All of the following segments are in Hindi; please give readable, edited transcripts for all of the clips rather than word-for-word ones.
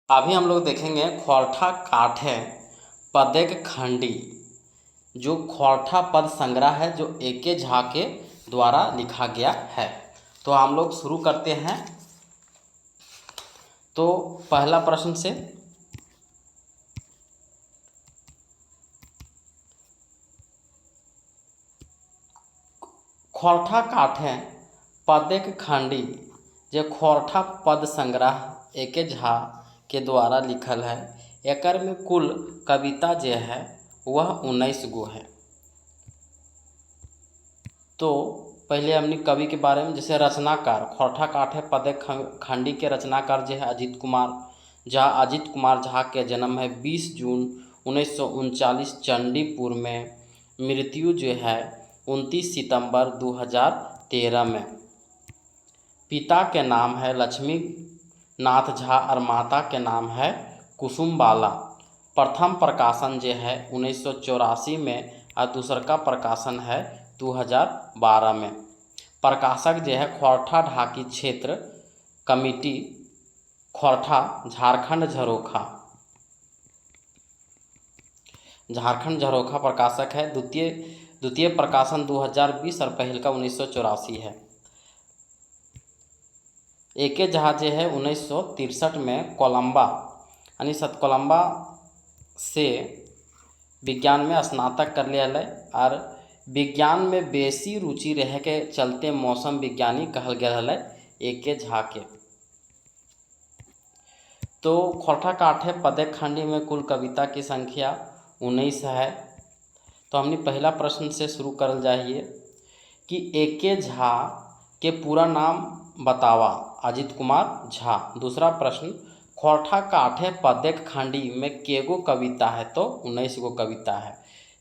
अभी हम लोग देखेंगे ख्वाठा काठे पदेक खंडी। जो ख्वाठा पद संग्रह है जो ए.के. झा के द्वारा लिखा गया है। तो हम लोग शुरू करते हैं। तो पहला प्रश्न से ख्वाठा काठे पदेक खंडी जो ख्वाठा पद संग्रह ए.के. झा के द्वारा लिखल है। एकर में कुल कविता जो है वह 19 गो है। तो पहले हमने कवि के बारे में, जैसे रचनाकार ख्वाठा काठे पदेक खंडी के रचनाकार जो है अजीत कुमार झा। अजीत कुमार झा के जन्म है 20 जून 1939 चंडीपुर में। मृत्यु जो है 29 सितंबर 2013 में। पिता के नाम है लक्ष्मी नाथ झा और माता के नाम है कुसुम बाला। प्रथम प्रकाशन जो है 1984 में और दूसरा का प्रकाशन है 2012 में। प्रकाशक जो है ख्वाठा ढाकी क्षेत्र कमेटी ख्वाठा झारखंड झरोखा प्रकाशक है। द्वितीय प्रकाशन 2020 और पहल का 1984 है। ए.के. झा जो है 1963 में कोलंबा यानी सतकोलंबा से विज्ञान में स्नातक कर लिया और विज्ञान में बेसी रुचि रहे के चलते मौसम विज्ञानी कहल गया है ए.के. झा के। तो ख्वाठा काठे पदेक खंडी में कुल कविता की संख्या 19 है। तो हमने पहला प्रश्न से शुरू करल जाइए कि ए.के. झा के पूरा नाम बतावा। अजीत कुमार झा। दूसरा प्रश्न, ख्वाठा काठे पदेक खंडी में केगो कविता है? तो 19 गो कविता है।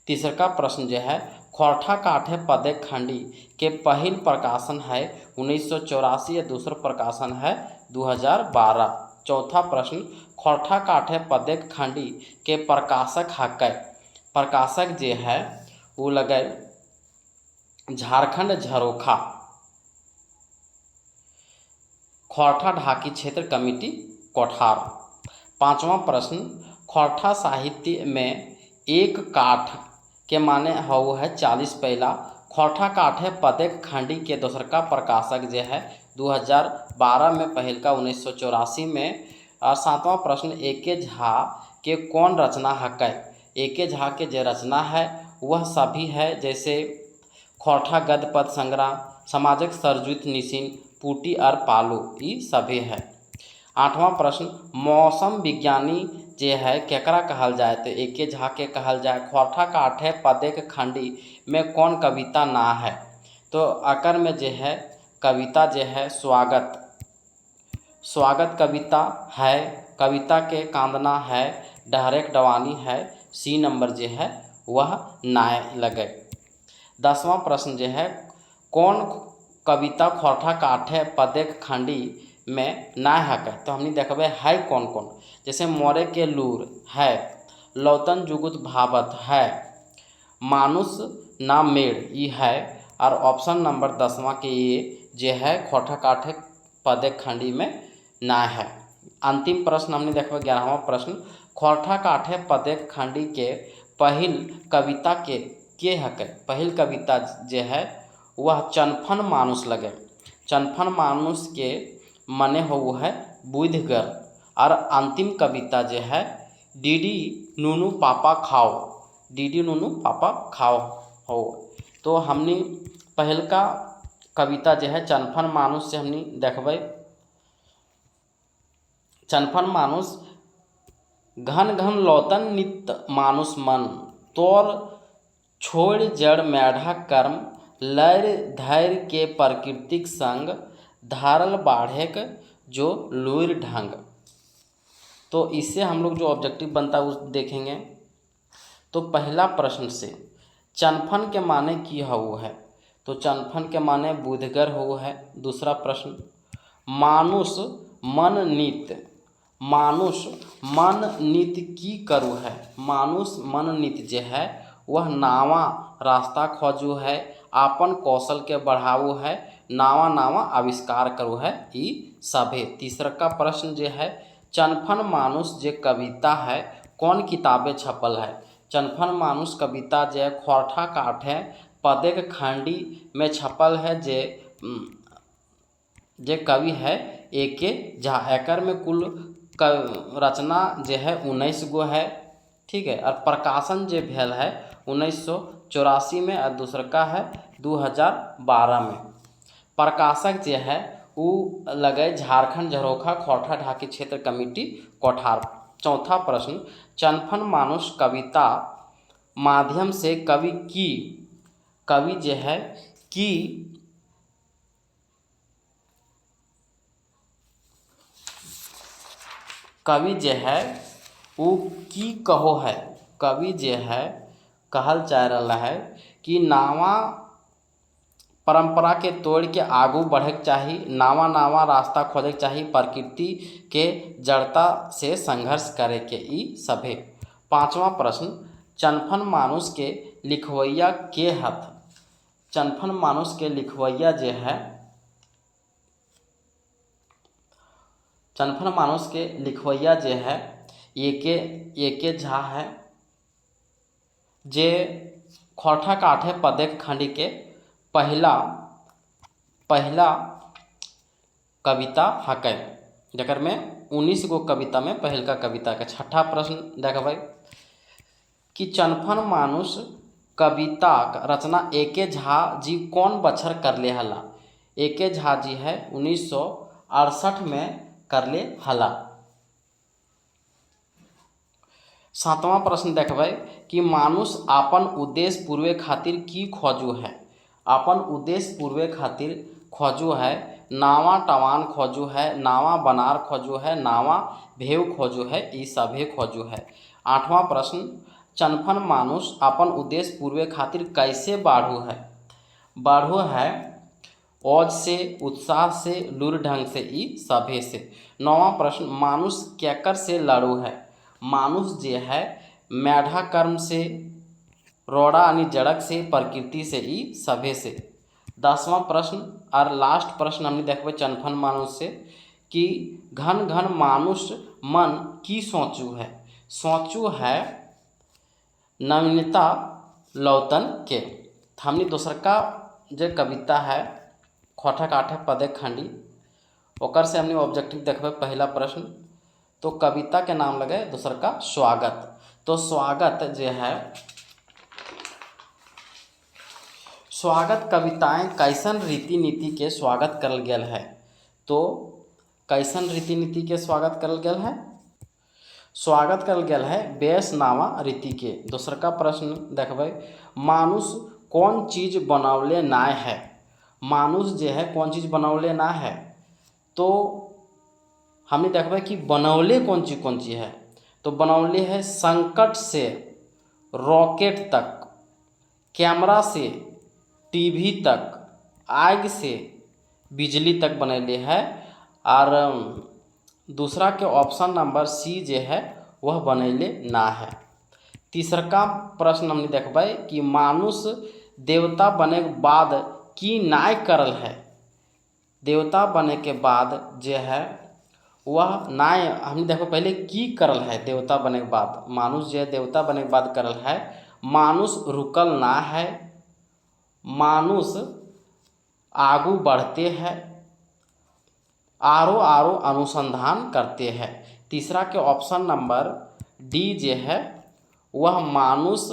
तीसरा का प्रश्न जो है ख्वाठा काठे पदेक खंडी के पहल प्रकाशन है 1984 और दूसरा प्रकाशन है 2012। चौथा प्रश्न, ख्वाठा काठे पदेक खंडी के प्रकाशक हकै? प्रकाशक जो है वो लगे झारखंड झरोखा ख्वाठा ढाकी क्षेत्र कमेटी कोठार। पांचवा प्रश्न, ख्वाठा साहित्य में एक काठ के माने हो है 40 पहला। ख्वाठा काठे पदेक खंडी के दूसर का प्रकाशक जो है 2012 में, पहल का 1984 में। और सातवां प्रश्न, ए.के. झा के कौन रचना हकै? ए.के. झा के जो रचना है वह सभी है, जैसे ख्वाठा गद्य पद संग्रह, सामाजिक सरजुत निशिन, पुटी और पालो, ये सभी है। आठवां प्रश्न, मौसम विज्ञानी जे है केकरा कहल जाए? तो ए.के. झा के कहल जाए। ख्वाठा काठे पदेक खंडी में कौन कविता ना है? तो अकर में जो है कविता जो है स्वागत कविता है। कविता के कांदना है, डहरेक डवानी है। सी नंबर जो है वह नाय लगे। 10वां प्रश्न जो है कौन कविता ख्वाठा काठे पदेक खंडी में ना है? तो हमने देखबे है कौन कौन, जैसे मोरे के लूर है, लौतन जुगुत भावत है, मानुष ना मेड़ ये है। और ऑप्शन नंबर 10वां के ये जो है ख्वाठा काठे पदेक खंडी में ना है। अंतिम प्रश्न हमने देखबे 11वां प्रश्न, ख्वाठा काठे पदेक खंडी के पहल कविता के हकै? पहल कविता जो है वह चनफन मानुष लगे। चनफन मानुष के मने हो है बुधगर। और अंतिम कविता जो है डीडी नूनू पापा खाओ, डीडी नूनू पापा खाओ हो। तो हमने पहल का कविता जो है चनफन मानुष से हमने देखबे। चनफन मानुष, घन घन लौतन नित मानुष मन, तोर छोड़ जड़ मेढ़ा कर्म, लैर धैर्य के प्राकृतिक संग, धारल बाढ़ेक जो लूर ढंग। तो इससे हम लोग जो ऑब्जेक्टिव बनता है उस देखेंगे। तो पहला प्रश्न से चनफन के माने की हो है? तो चनफन के माने बुधगर हो है। दूसरा प्रश्न, मानुष मन नित, मानुष मन नित की करू है? मानुष मन नित जो है वह नावा रास्ता खोजू है, आपन कौशल के बढ़ावो है, नावा नावा आविष्कार करो है, ई सभे। तीसरा का प्रश्न जो है चनफन मानुष जे कविता है कौन किताबें छपल है। चनफन मानुष कविता जे खोरठा काठे पदेक खंडी में छपल है। जे कवि है एके झा। एकर में कुल रचना जे है 19 गो है। ठीक है। और प्रकाशन जे भेल है 1984 में और दूसरका है 2012 में। प्रकाशक जे है वो लगे झारखंड झरोखा खोरठा ढाकी क्षेत्र कमेटी कोठार। चौथा प्रश्न, चनफन मानुष कविता माध्यम से कवि जे है की कवि जे है वो की कहो है। कवि जे है कहल जा रहा है कि नावा परंपरा के तोड़ के आगू बढ़े चाही, नावा रास्ता खोजे चाही, प्रकृति के जड़ता से संघर्ष करे के ई सभे। पांचवा प्रश्न, चनफन मानुष के लिखवैया के हथ। चनफन मानुष के लिखवैया जे है चनफन मानुष के लिखवैया जे है एके झा है। जे खोरठा काठे पदेक खंडी के पहला कविता हकै, जकर में 19 गो कविता में पहल का कविता के। छठा प्रश्न देखबै कि चनफन मानुष कविता रचना एके झा जी कौन बछर करले हला। एके झा जी है 1968 में करले हला। सातवां प्रश्न देखबै कि मानुष आपन उद्देश्य पूर्वे खातिर की खोजू है। अपन उद्देश्य पूर्वे खातिर खोजू है नावा टवान खोजू है, नावा बनार खोजू है, नावा भेव खोजू है, ई सभे खोजू है। आठवां प्रश्न, चनफन मानुष अपन उद्देश्य पूर्वे खातिर कैसे बाढ़ू है। बाढ़ू है औज से, उत्साह से, लूर ढंग से, ई सभे से। नौवां प्रश्न, मानुष केकर से लड़ू है। मानुष जे है मेढ़ा कर्म से, रोड़ा यानी जड़क से, प्रकृति से, ई सभे से। 10वां प्रश्न और लास्ट प्रश्न हमने देखबे चनफन मानुष से कि घन घन मानुष मन की सोचू है। सोचू है नवीनता लौतन के। हमने दूसर का जो कविता है खोरठा काठे पदेक खंडी ओकर से हमने ऑब्जेक्टिव देखबे। पहला प्रश्न तो कविता के नाम लगे, दूसर का स्वागत। तो स्वागत जो है स्वागत कविताएं कैसन रीति नीति के स्वागत करल गेल है। तो कैसन रीति नीति के स्वागत करल गेल है। स्वागत करल गेल है वैष्णवा रीति के। दूसर का प्रश्न देखबै मानुष कौन चीज बनौले ना है। मानुष जो है कौन चीज बनौले ना है। तो हमने देखबै कि बनौले कौन चीज है। तो बनौले है संकट से रॉकेट तक, कैमरा से टीवी तक, आग से बिजली तक बनैले है। और दूसरा के ऑप्शन नंबर सी जो है वह बनैले ना है। तीसरा प्रश्न हमने देखबै कि मानुष देवता बने के बाद की नाय करल है। देवता बने के बाद जो है वह नाय हमने देखो पहले की करल है। देवता बने के बाद मानुष जो है देवता बने के बाद करल है मानुष रुकल ना है, मानुष आगू बढ़ते हैं, आरो अनुसंधान करते हैं। तीसरा के ऑप्शन नंबर डी जो है वह मानुष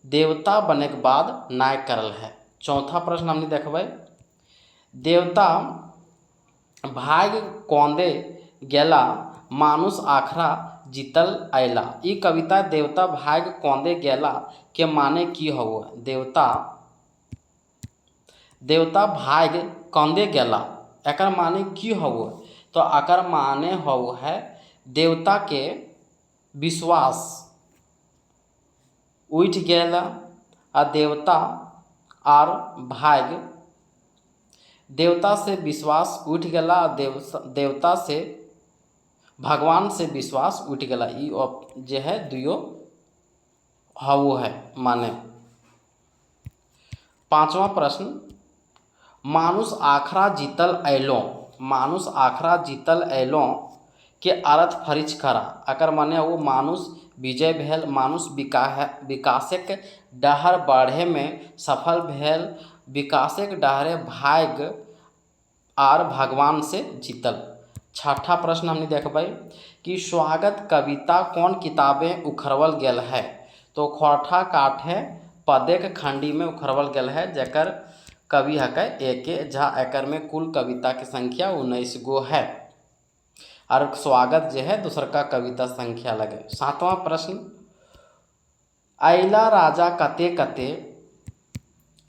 देवता बने के बाद नाय करल है। चौथा प्रश्न हमने देखबै देवता भाग कौंदे गेला मानुष आखरा जीतल अयला। ई कविता देवता भाग कौंदे गेला के माने की हो। देवता भाग कौंदे गेला एकर माने की हो। तो एकर माने हो है देवता के विश्वास उठ गेला आ देवता और भाग देवता से विश्वास उठ गेला, देवता से भगवान से विश्वास उठ गेला। ई जो है दुयो हवो है माने। पांचवा प्रश्न मानुष आखरा जीतल अयलो। मानुष आखरा जीतल अयलो के अर्थ फरिच खरा। एकर माने वो मानुष विजय भेल, मानुष विकासक डहर बढ़े में सफल भेल, विकासक डहरे भाग्य आर भगवान से जीतल। छठा प्रश्न हमने देखबै कि स्वागत कविता कौन किताबें उखरवल गेल है। तो खोरठा काठे पदेक खंडी में उखरवल गेल है, जेकर कवि हकै A.K. झा। एकर में कुल कविता की संख्या 19 गो है और स्वागत जो है दूसर का कविता संख्या लगे। सातवां प्रश्न, अइला राजा कते कते,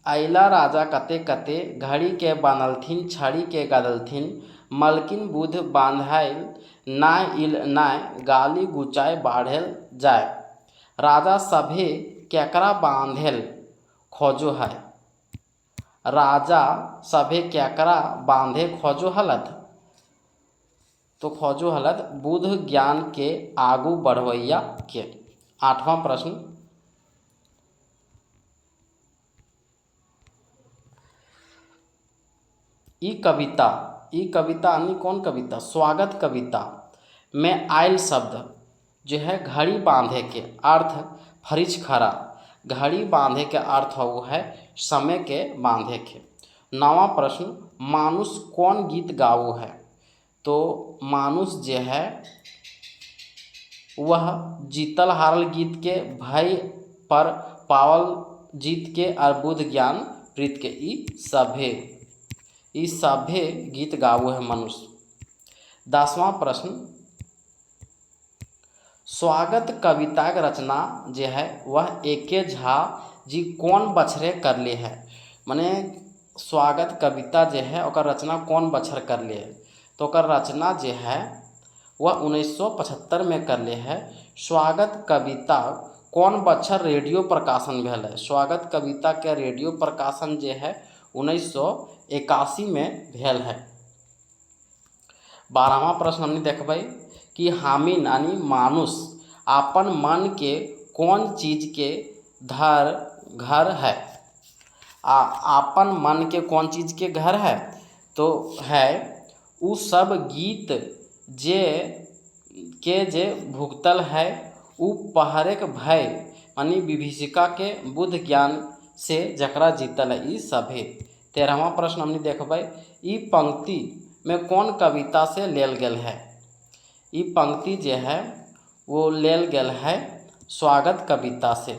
अइला राजा कते कते घड़ी के बानलथिन, छड़ी के गदलथिन, मलकिन बुध बांधाइल, नाय इल नाय गाली गुचाय बाढ़ेल जाय। राजा सभे केकरा बांधेल खोजो है। राजा सभे केकरा बांधे खोजो हलत। तो खोजो हलत बुध ज्ञान के आगू बढ़वैया के। आठवां प्रश्न, ई कविता यानी कौन कविता, स्वागत कविता में आयल शब्द जो है घड़ी बांधे के अर्थ फरिच खरा। घड़ी बांधे के अर्थ वो है समय के बांधे के। नवा प्रश्न, मानुष कौन गीत गावो है। तो मानुष जो है वह जीतल हारल गीत के, भय पर पावल जीत के और बुध ज्ञान प्रीत के ई सभे गीत गावो है मनुष्य। 10वां प्रश्न, स्वागत कविता की रचना जो है वह A.K. झा जी कौन बछरे करले है। माने स्वागत कविता जो है ओकर रचना कौन बछर करले है। तो ओकर रचना जो है वह 1975 में करले है। स्वागत कविता कौन बछर रेडियो प्रकाशन भेल है। स्वागत कविता के रेडियो प्रकाशन जो है 1981 में भेल है। 12वां प्रश्न हमने देखबै कि हामिन यानी मानुष आपन मन के कौन चीज के घर है। आपन मन के कौन चीज के घर है। तो है उ सब गीत जे भुगतल है, उ पहरेक भय यानी विभीषिका के बुध ज्ञान से जकरा जीतल है। ई सभे। 13वां प्रश्न हमने देखबै ई पंक्ति में कौन कविता से लेल गेल है। ई पंक्ति जो है वो लेल गेल है स्वागत कविता से।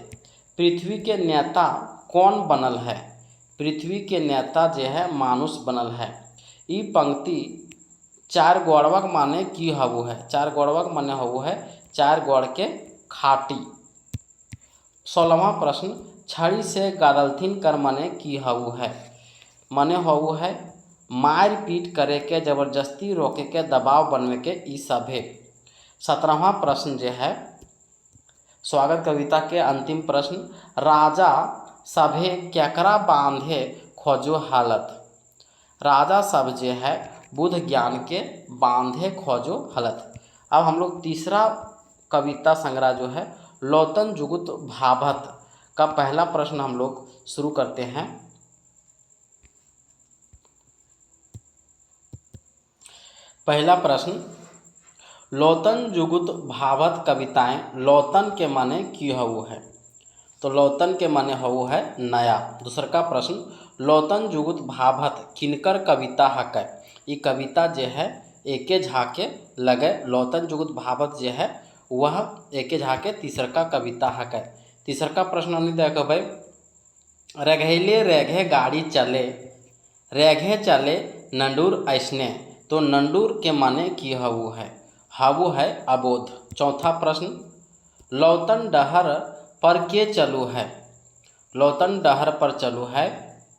पृथ्वी के नेता कौन बनल है। पृथ्वी के नेता जो है मानुष बनल है। ई पंक्ति चार गौरवक माने की हवु है। चार गौरवक माने हवु है चार गौर के खाटी। 16वां प्रश्न, छड़ी से गादलथिन कर माने की हवु है। माने हवु है मार पीट करे के, जबरदस्ती रोके के, दबाव बनवे के, ई सभे। 17वां प्रश्न जो है स्वागत कविता के अंतिम प्रश्न, राजा सभे केकरा बांधे खोजो हालत। राजा सब जो है बुध ज्ञान के बांधे खोजो हलत। अब हम लोग तीसरा कविता संग्रह जो है लौतन जुगुत भाभत का पहला प्रश्न हम लोग शुरू करते हैं। पहला प्रश्न, लौतन जुगुत भाभत कविताएं लौतन के माने की हवु है। तो लौतन के माने हवु है नया। दूसर का प्रश्न, लौतन जुगुत भाभत किनकर कविता हकै। ये कविता जो है A.K. झा के लगे। लौतन जुगुत भाभत जो है वह A.K. झा के तीसर का कविता हकै। तीसर का प्रश्न हमने देखो भाई, रेघैले रेघे गाड़ी चले, रेघे चले नंडूर ऐसने। तो नंडूर के माने की हवु है। हवु है अबोध। चौथा प्रश्न, लौतन डहर पर के चलू है। लौतन डहर पर चलू है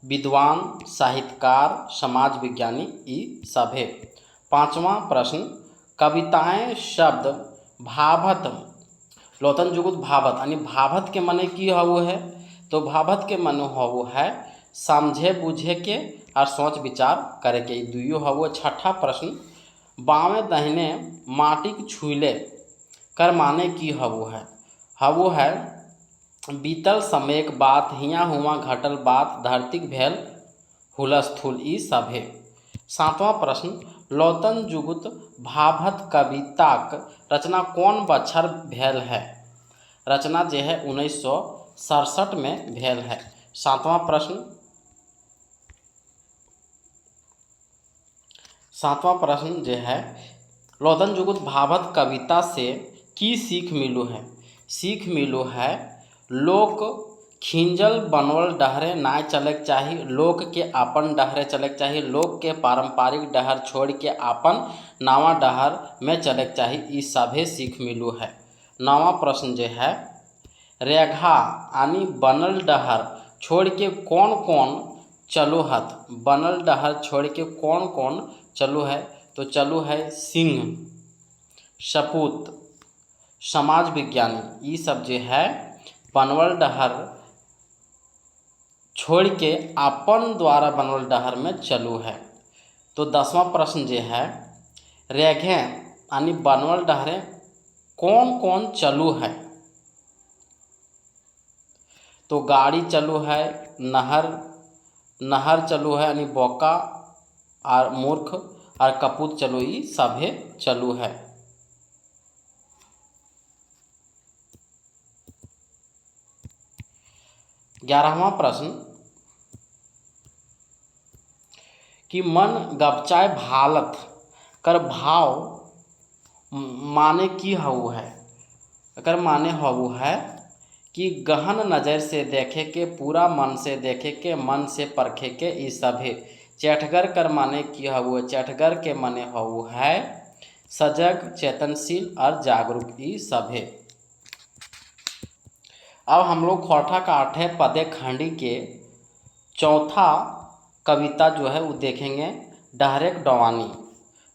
विद्वान, साहित्यकार, समाज विज्ञानी, ई सभे। पांचवा प्रश्न, कविताएं शब्द भाभत, लौतन जुगुत भाभत यानी भाभत के माने की हवु है। तो भाभत के माने हवु है समझे बुझे के और सोच विचार करे के, दुइयो हवु। छठा प्रश्न, बावें दहिने माटिक छुइले कर माने की हवु है। हवु है बीतल समयक बात, हियाँ हुआ घटल बात, धरतीक भेल हुलस्थुल, ई सभे। सातवां प्रश्न, लौतन जुगुत भाभत कविताक रचना कौन बछर भेल है? रचना जो है 1967 में भेल है। 7वां प्रश्न जो है लौतन जुगुत भाभत कविता से की सीख मिलू है? सीख मिलू है लोक खिंजल बनवल डहरे नाय चलक चाही, लोक के आपन डहरे चलक चाही, लोक के पारंपरिक डहर छोड़ के आपन नवा डहर में चलक चाही, ई सभे सीख मिलू है। 9वां प्रश्न जो है रेघा यानी बनल डहर छोड़ के कौन कौन चलो हत? बनल डहर छोड़ के कौन कौन चलो है? तो चलो है सिंह, सपूत, समाज विज्ञानी, ये सब जो है बनवल डहर छोड़ के अपन द्वारा बनवल डहर में चलू है। तो 10वां प्रश्न जो है रेघे यानी बनवल डहरे कौन कौन चलू है? तो गाड़ी चलू है, नहर चलू है यानी बौका और मूर्ख, और कपूत चलू, ये सभे चलू है। 11वां प्रश्न कि मन गबचाए भालत कर भाव माने की हऊ है? अगर माने हऊ है कि गहन नज़र से देखे के, पूरा मन से देखे के, मन से परखे के, ई सभे। चैठगर कर माने की हऊ है? चैठगर के माने हऊ है सजग, चेतनशील और जागरूक, ई सभे। अब हम लोग खौठा का 8 पदे खंडी के चौथा कविता जो है वो देखेंगे, डहरेक डवानी।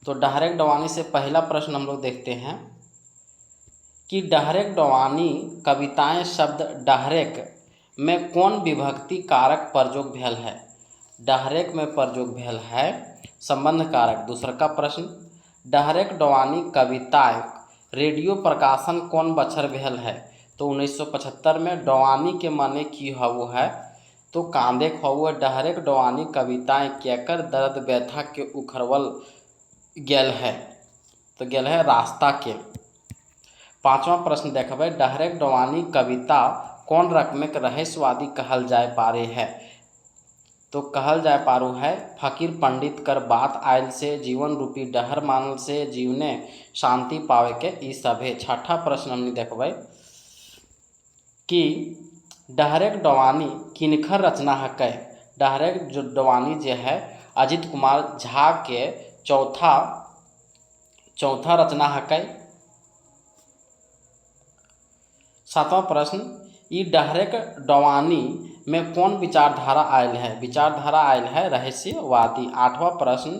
तो डहरेक डवानी से पहला प्रश्न हम लोग देखते हैं कि डहरेक डवानी कविताएं शब्द डहरेक में कौन विभक्ति कारक प्रयोग भेल है? डहरेक में प्रयोग भेल है संबंध कारक। दूसरा का प्रश्न डहरेक डवानी कविताएं रेडियो प्रकाशन कौन बछर भेल है? तो 1975 में। डवानी के माने की हऊ है? तो कांदेक हऊ है। डहरेक डवानी कविताएं केकर दर्द व्यथा के उखड़वल गेल है? तो गेल है रास्ता के। 5वां प्रश्न देखबे डहरेक डवानी कविता कौन रकमेक रहस्यवादी कहल जाए पारे है? तो कहल जाए पारू है फकीर पंडित कर बात आयल से, जीवन रूपी डहर मानल से, जीवने शांति पावे के, ई सभे। 6ठा प्रश्न हमने देखबे कि डहरेक डवानी किनकर रचना है? डहरेक डवानी जो है अजित कुमार झा के चौथा रचना है। 7वां प्रश्न ई डहरेक डवानी में कौन विचारधारा आयल है? विचारधारा आयल है रहस्यवादी। 8वां प्रश्न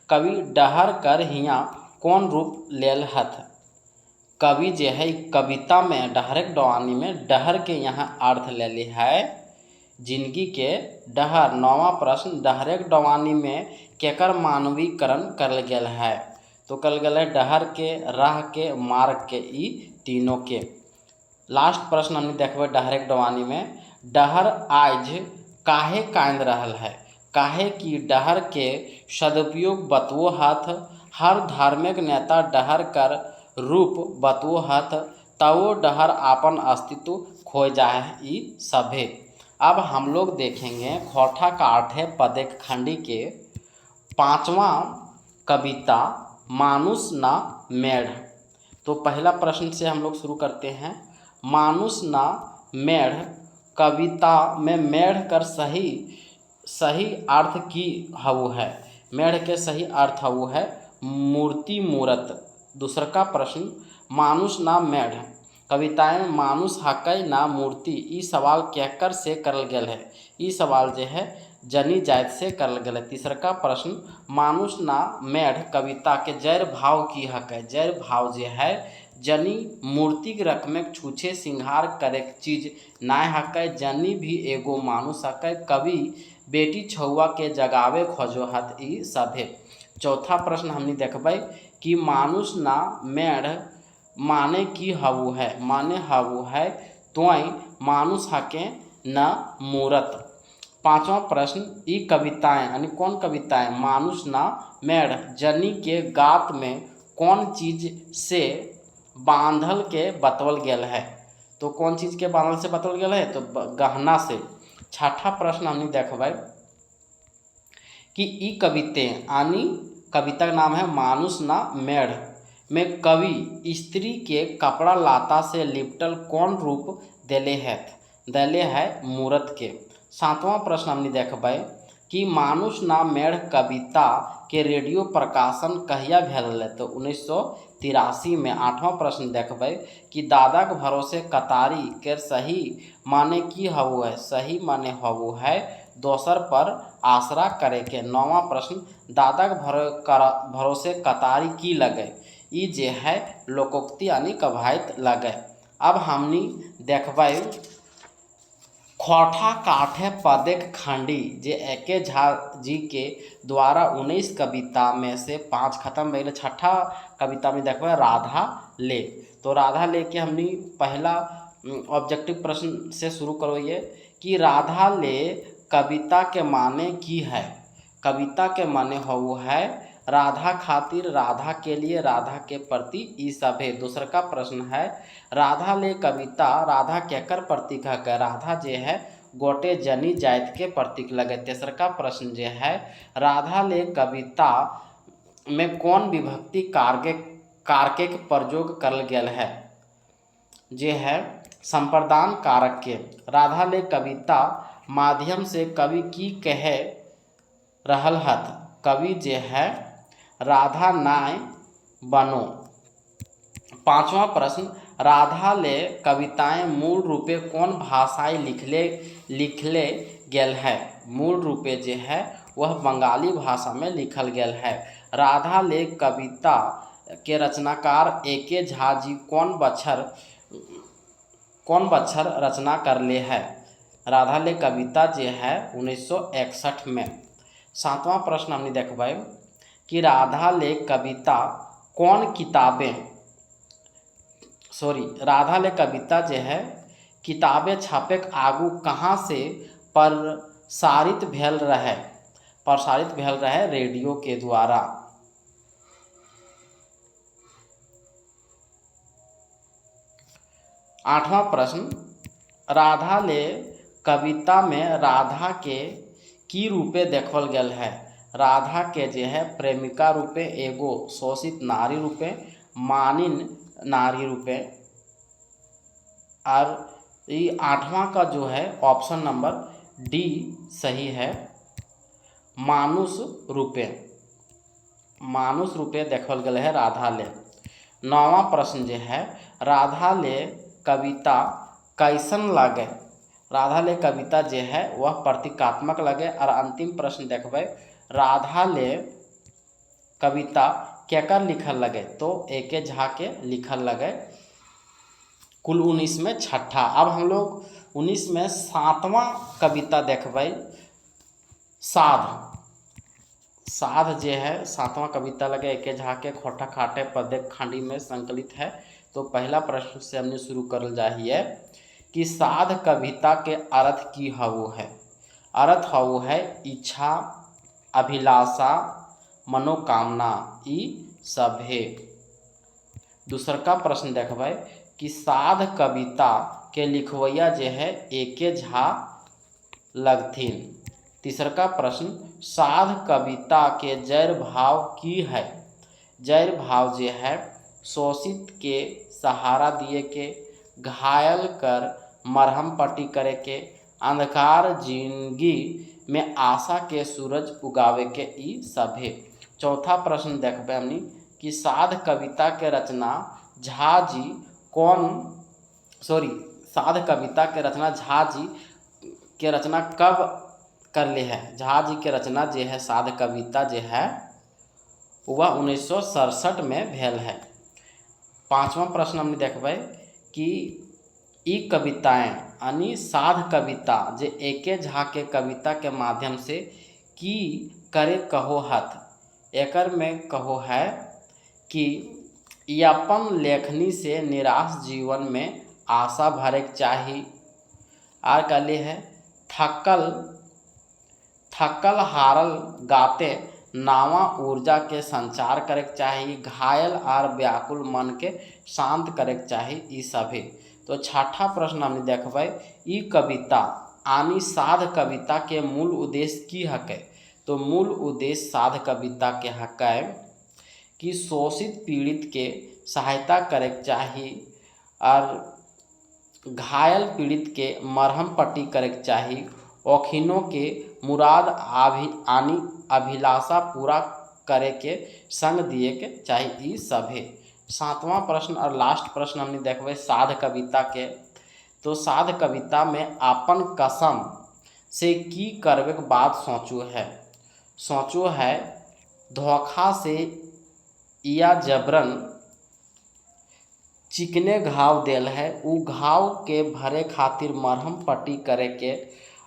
कवि डहर कर हियाँ कौन रूप लेल हथ? कवि जो है कविता में डहरेक डवानी में डहर के यहाँ अर्थ ले ली है जिंदगी के डहर। 9वां प्रश्न डहरेक डवानी में केकर मानवीकरण करल गेल है? तो कल गेल है डहर के, राह के, मार्ग के, ई तीनों के। लास्ट प्रश्न हमने देखबे डहरेक डवानी में डहर आज काहे कांद रहल है? काहे कि डहर के सदुपयोग बतवो हथ, हर धार्मिक नेता डहर कर रूप बतवो हथ, तवो डहर आपन अस्तित्व खो जाए, ई सभे। अब हम लोग देखेंगे खौठा का 8 पदे खंडी के 5वां कविता मानुष ना मेढ़। तो पहला प्रश्न से हम लोग शुरू करते हैं। मानुष ना मेढ़ कविता में मेढ़ कर सही अर्थ की हऊ है? मेढ़ के सही अर्थ हऊ है मूर्ति, मूरत। दूसरा का प्रश्न मानुष ना मेढ़ कविताएं मानुष हकई ना मूर्ति, ई सवाल केकर से करल गेल है? ई सवाल जो है जनी जायत से करल गेल है। तीसरा का प्रश्न मानुष ना मेढ़ कविता के जैर भाव की हकई? जैर भाव जो है जनी मूर्ति के रख में छूछे श्रृंगार करे चीज नाय हकै, जनी भी एगो मानुष हकै, कवि बेटी छौआ के जगावे खोजो हत, ई सभे। चौथा प्रश्न हमने देखबै कि मानुष ना मेढ़ माने की हऊ है? माने हऊ है तोय मानुष हके न मूरत। पांचवा प्रश्न, ई कविताएं यानी कौन कविताएं मानुष ना मेढ़ जनी के गात में कौन चीज से बांधल के बतवल गेल है। तो कौन चीज के बांधल से बतवल गेल है, तो गहना से। छठा प्रश्न हमने देखबै कि ई कविते यानी कविता का नाम है मानुष ना मेढ़ में कवि स्त्री के कपड़ा लाता से लिपटल कौन रूप देले है मूरत के। सातवां प्रश्न हमने देखबै कि मानुष ना मेढ़ कविता के रेडियो प्रकाशन कहिया भेल रहे, तो 1983 में। आठवां प्रश्न देखबै कि दादाक भरोसे कतारी के सही माने की हवो है, सही माने हवो है दोसर पर आसरा करे के। नौवां प्रश्न, दादाक भरोसे कतारी की लगे, ई जे है लोकोक्ति यानी कवायत लगे। अब हमनी देखबै खोठा काठे पदेक खंडी जे एके झा जी के द्वारा 19 कविता में से 5 खत्म भइल। छठा कविता में देखबै राधा ले। तो राधा ले के हमनी पहला ऑब्जेक्टिव प्रश्न से शुरू करोइए कि राधा ले कविता के माने की है। कविता के माने हो है राधा खातिर, राधा के लिए, राधा के प्रति, ई सब है। दूसरा का प्रश्न है राधा ले कविता राधा केकर प्रतीक है, राधा जे है गोटे जनी जाति के प्रतीक लगे। तेसर का प्रश्न जे है राधा ले कविता में कौन विभक्ति कारके के प्रयोग करल गेल है, जे है संप्रदान कारक के। राधा ले कविता माध्यम से कवि की कहे रहल हथ, कवि जे है राधा नाय बनो। पांचवा प्रश्न, राधा ले कविताएं मूल रूपे कौन भाषाएं लिखले गेल है, मूल रूपे जे है वह बंगाली भाषा में लिखल गेल है। राधा ले कविता के रचनाकार एके झा जी कौन बच्छर रचना करले है, राधा ले कविता जे है 1961 में। सातवां प्रश्न हमने देखबै कि राधा ले कविता राधा ले कविता जे है किताबें छापे आगू कहाँ से प्रसारित भेल रहे, रेडियो के द्वारा। आठवां प्रश्न, राधा ले कविता में राधा के की रूपे देखल गेल है, राधा के जे है प्रेमिका रूपे, एगो शोषित नारी रूपे, मानिन नारी रूपे। और ये आठवां का जो है ऑप्शन नंबर डी सही है, मानुष रूपे देखल गेल है राधा ले। नौवां प्रश्न जे है राधा ले कविता कैसन लगे, राधा ले कविता जे है वह प्रतीकात्मक लगे। और अंतिम प्रश्न देखबै राधा ले कविता केकर लिखल लगे, तो एके झा के लिखल लगे। कुल 19 में छठा। अब हम लोग 19 में सातवां कविता देखबै साध जे है सातवां कविता लगे एके झा के खोठा काठे पदेक खंडी में संकलित है। तो पहला प्रश्न से हमने शुरू करल जाइए कि साध कविता के अर्थ की हवो है, अर्थ हवो है इच्छा, अभिलाषा, मनोकामना, ई सब है। दूसर का प्रश्न देखबै कि साध कविता के लिखवैया जे है एके झा लगथिन। तीसर का प्रश्न, साध कविता के जड़ भाव की है, जड़ भाव जे है शोषित के सहारा दिए के, घायल कर मरहम पट्टी करे के, अंधकार जिंदगी में आशा के सूरज उगावे के, ई सब है। चौथा प्रश्न देखबे हमनी कि साध कविता के रचना झा जी साध कविता के रचना झा जी के रचना कब करले है, झा जी के रचना जे है साध कविता जे है वह 1967 में भेल है। पांचवा प्रश्न हमने देखबै कि ई कविताएं यानी साध कविता जे एके झा के कविता के माध्यम से की करे कहो हथ, एकर में कहो है कि ई अपन लेखनी से निराश जीवन में आशा भरे के चाही। आर कहले है थकल थकल हारल गाते नावा ऊर्जा के संचार करे के चाही, घायल और व्याकुल मन के शांत करे के चाही, ई सभी। तो छठा प्रश्न हमने देखबै, ई कविता आनी साध कविता के मूल उद्देश्य की हकै। तो मूल उद्देश्य साध कविता के हकै कि शोषित पीड़ित के सहायता करे के चाही और घायल पीड़ित के मरहम पट्टी करे के चाही, औखिनों के मुराद आनी अभिलाषा पूरा करे के संग दिए के चाही, ई सभे। सातवां प्रश्न और लास्ट प्रश्न हमने देखबे साध कविता के। तो साध कविता में अपन कसम से की करवे के बात सोचो है धोखा से या जबरन चिकने घाव देल है, उ घाव के भरे खातिर मरहम पट्टी करे के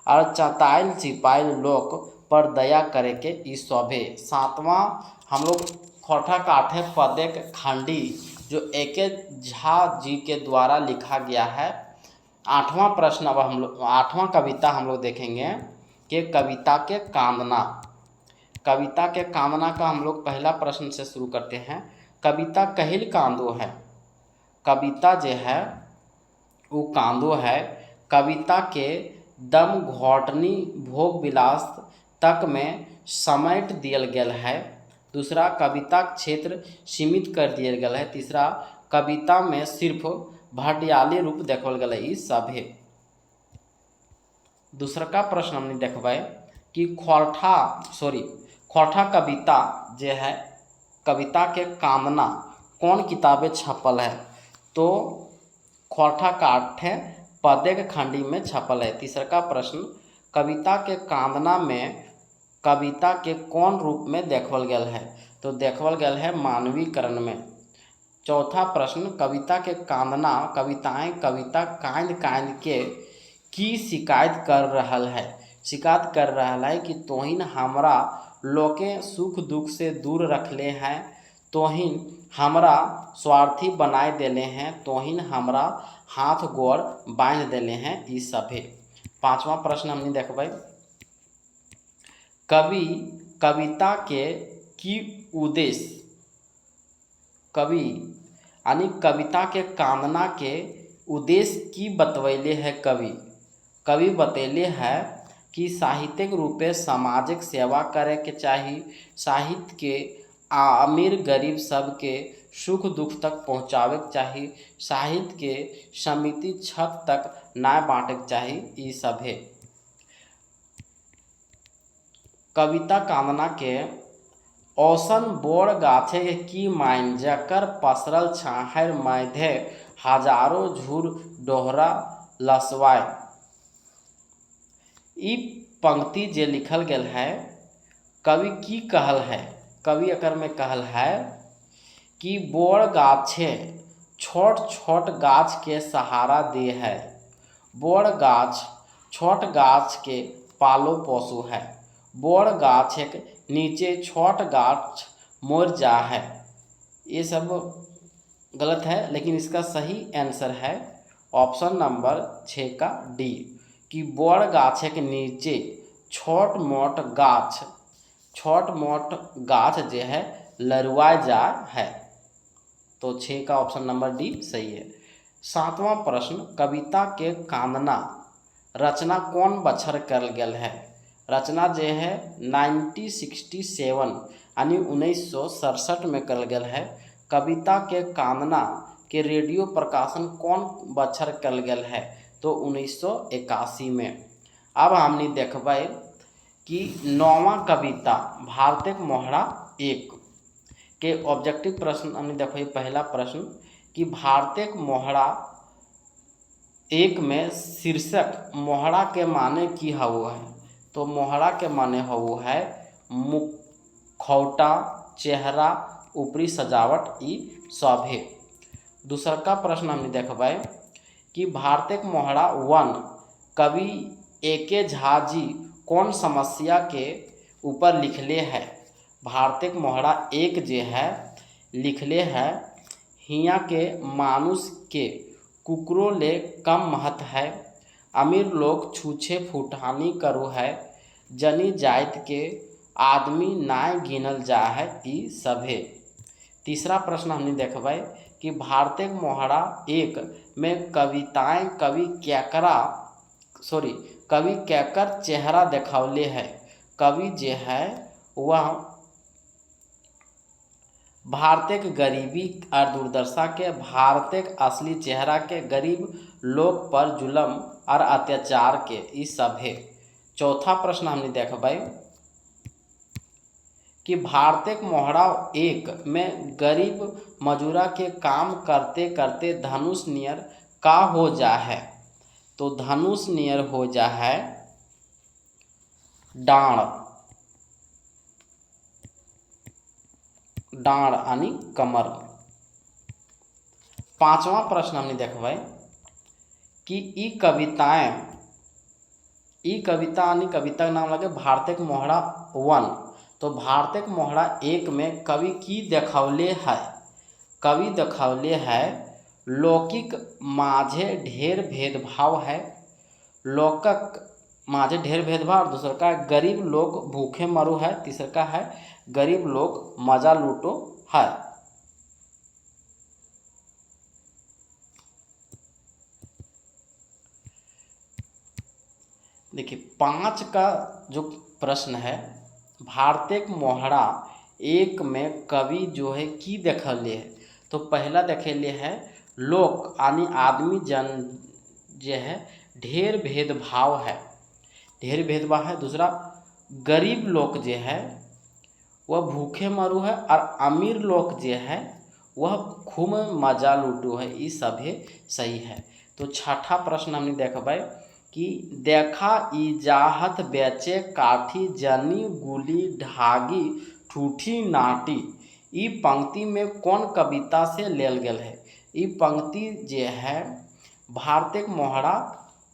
और चताइल चिपाइल लोग पर दया करे के, ई सभे। सातवां हम लोग खोटा काठे पदे के खंडी जो A.K. झा जी के द्वारा लिखा गया है। आठवां प्रश्न अब हम लोग आठवां कविता हम लोग देखेंगे कि कविता के कांदना। कविता के कांदना का हम लोग पहला प्रश्न से शुरू करते हैं। कविता कहिल कांदो है। कविता जो है वो कांदो है, कविता के दम घोटनी भोग विलास तक में समेट दियल गेल है। दूसरा, कविता क्षेत्र सीमित कर दियल गेल है। तीसरा, कविता में सिर्फ भटियाली रूप देखल गेल है, ई सभे। दूसरा का प्रश्न हमने देखबै कि खोटा कविता जो है कविता के कांदना कौन किताबें छपल है। तो खोटा काठे पदे के खंडी में छपल है। तीसरा का प्रश्न, कविता के कांदना में कविता के कौन रूप में देखल गेल है। तो देखल गेल है मानवीकरण में। चौथा प्रश्न, कविता के कांदना कविताएं कविता कांद के की शिकायत कर रहल है। शिकायत कर रहल है कि तोहिन हमरा लोके सुख दुख से दूर रखले हैं, तोहिन हमरा स्वार्थी बनाए देले हैं, तोहिन हमरा हाथ गोड़ बांध देले हैं, ई सभे। पांचवा प्रश्न हमने देखबै, कवि कविता के की उद्देश्य। कवि यानी कविता के कांदना के उद्देश्य की बतवैले है। कवि बतैले है कि साहित्यिक रूपे सामाजिक सेवा करे के चाही, साहित्य के अमीर गरीब सबके सुख दुख तक पहुँचावे के चाही, साहित्य के समिति छत तक ना बांटे के चाही, ई सभे। कविता कांदना के औसन बोड़ गाछे के की माइन जकर पसरल छाहर मैधे हजारों झूर डोहरा लसवाय। ई पंक्ति जे लिखल गेल है कवि की कहल है। कवि एकर में कहल है कि बोड़ गाछे छोट छोट गाछ के सहारा दे है, बोड़ गाछ छोट गाछ के पालो पोसू है, बोड़ गाछ के नीचे छोट गाछ मोर जा है। ये सब गलत है, लेकिन इसका सही आंसर है ऑप्शन नंबर 6 का डी, कि बोड़ गाछ के नीचे छोट मोट गाछ जो है लरुआ जा है। तो 6 का ऑप्शन नंबर डी सही है। सातवां प्रश्न, कविता के कांदना रचना कौन बछर करल गेल है। रचना जो है 1967 यानी 1967 में करल गेल है। कविता के कांदना के रेडियो प्रकाशन कौन बछर करल गेल है। तो 1981 में। अब हमने देखबै कि 9वां कविता भारतेक मोहरा 1 के ऑब्जेक्टिव प्रश्न हमने देखबै। पहला प्रश्न कि भारतेक मोहरा 1 में शीर्षक मोहरा के माने की हवो है। तो मोहरा के माने हवो है मुखौटा, चेहरा, ऊपरी सजावट, ई सभे। दूसरा का प्रश्न हमने देखबै कि भारतेक मोहरा 1 कवि A.K. झा जी कौन समस्या के ऊपर लिखले है। भारतेक मोहरा 1 जे है लिखले है हियाँ के मानुष के कुकरो ले कम महत्व है, अमीर लोग छूछे फुटानी करो है, जनी जाइत के आदमी नाय गिनल जा है ई सभे। तीसरा प्रश्न हमने देखबै कि भारतेक मोहरा एक में कविताएं कवि केकर चेहरा देखौले है। कवि जे है वह भारतेक गरीबी और दुर्दशा के, भारतेक असली चेहरा के, गरीब लोग पर जुल्म और अत्याचार के ई सभे। चौथा प्रश्न हमने देखबै कि भारतेक मोहरा एक में गरीब मजूरा के काम करते करते धनुष नियर का हो जा है। तो धनुष नियर हो जा है डांड यानी कमर। पांचवा प्रश्न हमने देखबै कि ई कविता यानी कविता नाम लगे भारतेक मोहरा वन। तो भारतेक मोहरा एक में कवि की देखौले है। कवि देखौले है लौकिक माझे ढेर भेदभाव है। लोकक माझे ढेर भेदभाव। दूसरा का गरीब लोग भूखे मरो है। तीसरा का है गरीब लोग मजा लूटो है। देखिए 5 का जो प्रश्न है, भारतेक मोहरा एक में कवि जो है की देखले है। तो पहला देखले है लोक यानी आदमी जन जे है ढेर भेदभाव है, ढेर भेदभाव है। दूसरा गरीब लोग जे है वह भूखे मरू है और अमीर लोग जे है वह खूब मजा लूटू है। ये सभी सही है। तो छठा प्रश्न हमने देखबै कि देखा इजाहत बेचे काठी जनी गुली ढागी ठूठी नाटी। ई पंक्ति में कौन कविता से लेल गेल है। ई पंक्ति जे है भारतेक मोहरा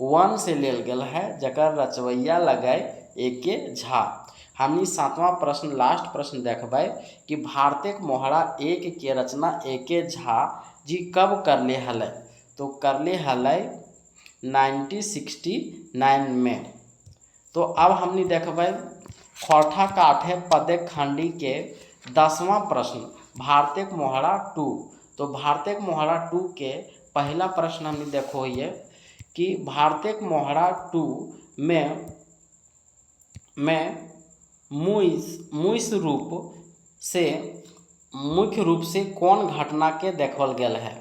वन से लेल गेल है, जकर रचवैया लगे एके झा। हमनी 7वां प्रश्न लास्ट प्रश्न देखबै कि भारतेक मोहरा एक के रचना एके झा जी कब करले हलै। तो करले हलै 1969 में। तो अब हमनी देखबै खौठा काठे पदे खंडी के 10वां प्रश्न भारतेक मोहरा 2। तो भारतेक मोहरा 2 के पहला प्रश्न हमनी देखो ये कि भारतेक मोहरा 2 में मुख्य रूप से कौन घटना के देखल गेल है।